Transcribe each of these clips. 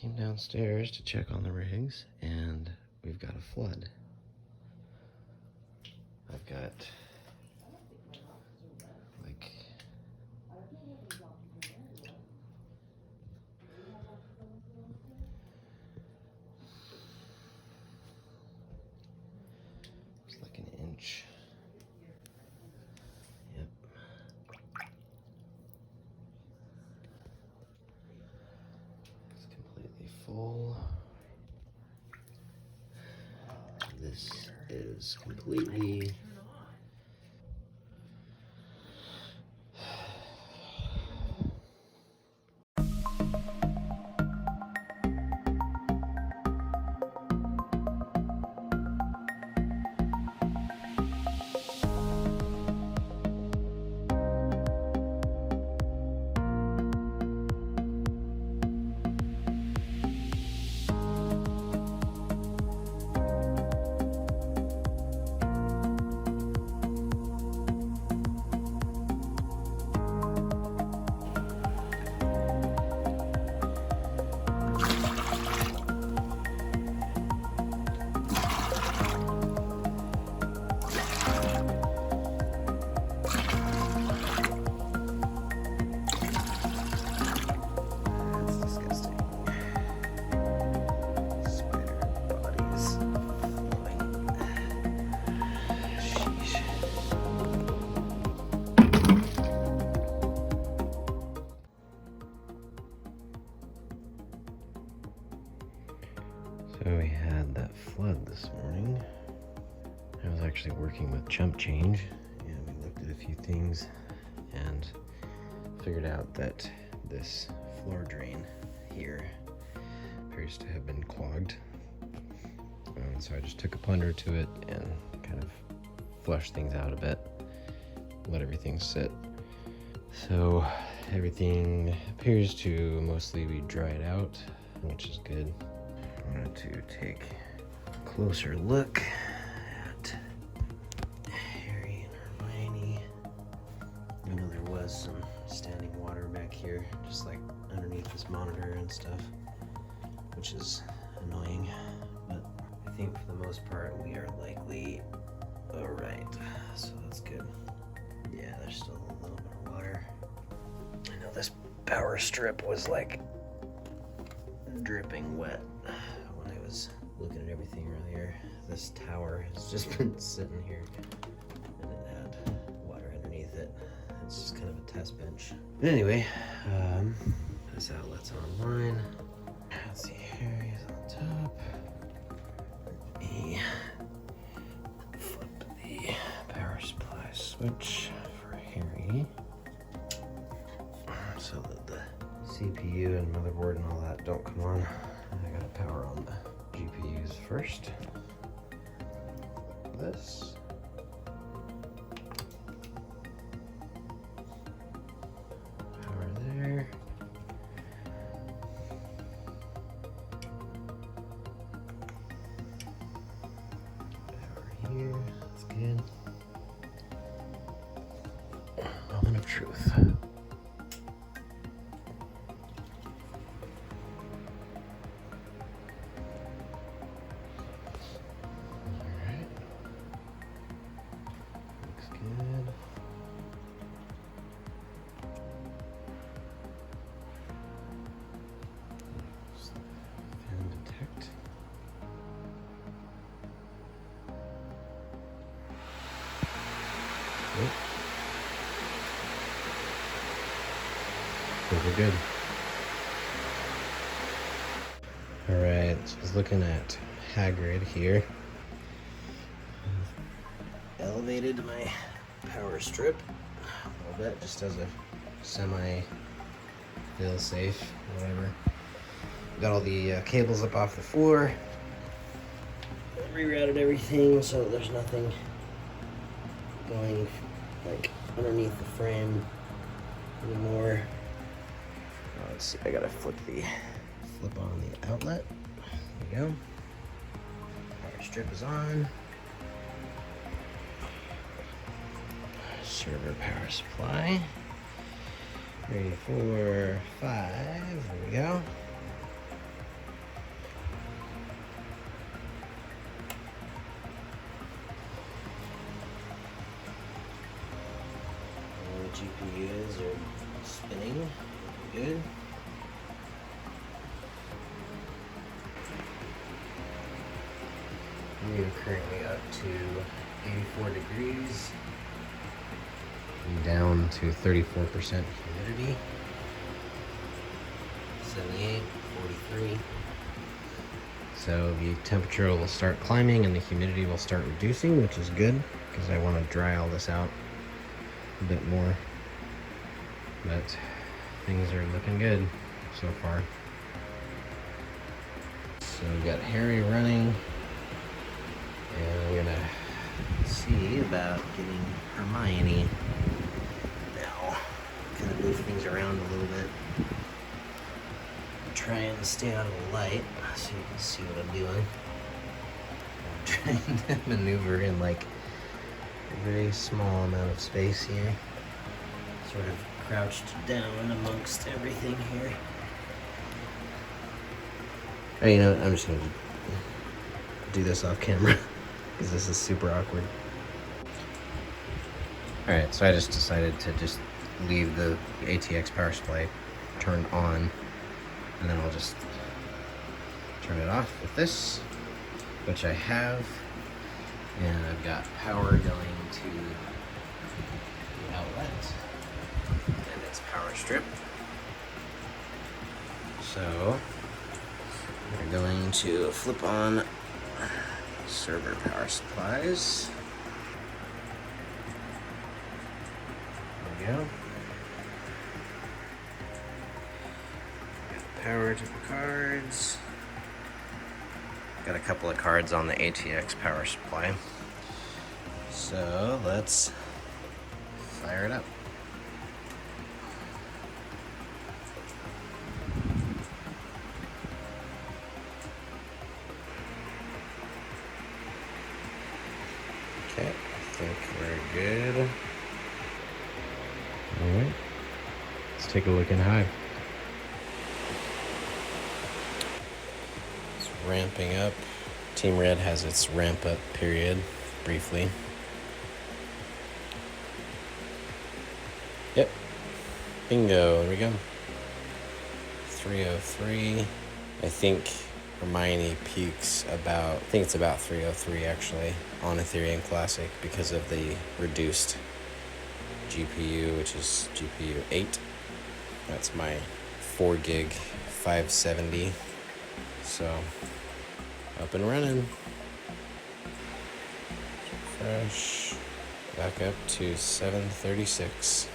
Came downstairs to check on the rigs, and we've got a flood. I've got like it's like an inch. Yep. It's completely full. This is completely So we had that flood this morning. I was actually working with chump change, and we looked at a few things and figured out that this floor drain here appears to have been clogged. So I just took a plunger to it and kind of flushed things out a bit, let everything sit. So everything appears to mostly be dried out, which is good. I wanted to take a closer look at Harry and Hermione. I know there was some standing water back here, just like underneath this monitor and stuff, which is annoying, but I think for the most part we are likely all right, so that's good. Yeah, there's still a little bit of water. I know this power strip was like dripping wet when I was looking at everything earlier. This tower has just been sitting here and it had water underneath it. It's just kind of a test bench. But anyway, this outlet's online. Let's see, Harry's on top. Let me flip the power supply switch for Harry so that the CPU and motherboard and all that don't come on. I gotta power on the GPUs first. This. Power there. Power here. That's good. Moment of truth. I think we're good. All right, so I was looking at Hagrid here. Elevated my power strip a little bit, just as a semi fail-safe, whatever. Got all the cables up off the floor. Rerouted everything so there's nothing going like underneath the frame anymore. Let's see, I gotta flip on the outlet. There we go. Power strip is on. Server power supply. 3, 4, 5. There we go. good. We are currently up to 84 degrees. Down to 34% humidity. 78, 43. So the temperature will start climbing and the humidity will start reducing, which is good because I want to dry all this out a bit more. But things are looking good so far. So we've got Harry running, and we're gonna see about getting Hermione now. Kind of move things around a little bit. Try and stay out of the light so you can see what I'm doing. I'm trying to maneuver in like a very small amount of space here. Sort of crouched down amongst everything here. Oh, you know what? I'm just gonna do this off camera because this is super awkward. Alright, so I just decided to just leave the ATX power supply turned on, and then I'll just turn it off with this, which I have, and I've got power going to the outlet, and it's power strip. So we're going to flip on server power supplies. There we go. Got power to the cards. Got a couple of cards on the ATX power supply. So let's fire it up. Okay, I think we're good. All right, let's take a look in Hive. It's ramping up. Team Red has its ramp up period briefly. Yep, bingo, there we go. 303. I think Hermione peaks about, I think it's about 303 actually on Ethereum Classic because of the reduced GPU, which is GPU 8. That's my 4 gig 570. So up and running. Fresh. Back up to 736.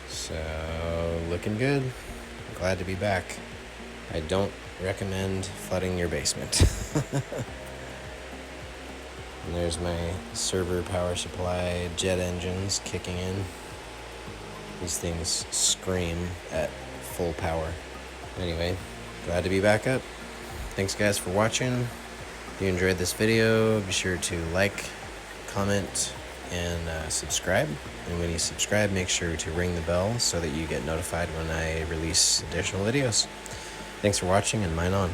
So looking good. Glad to be back. I don't recommend flooding your basement. And there's my server power supply jet engines kicking in. These things scream at full power. Anyway, glad to be back up. Thanks guys for watching. If you enjoyed this video, be sure to like, comment, and subscribe. And when you subscribe, make sure to ring the bell so that you get notified when I release additional videos. Thanks for watching, and mine on.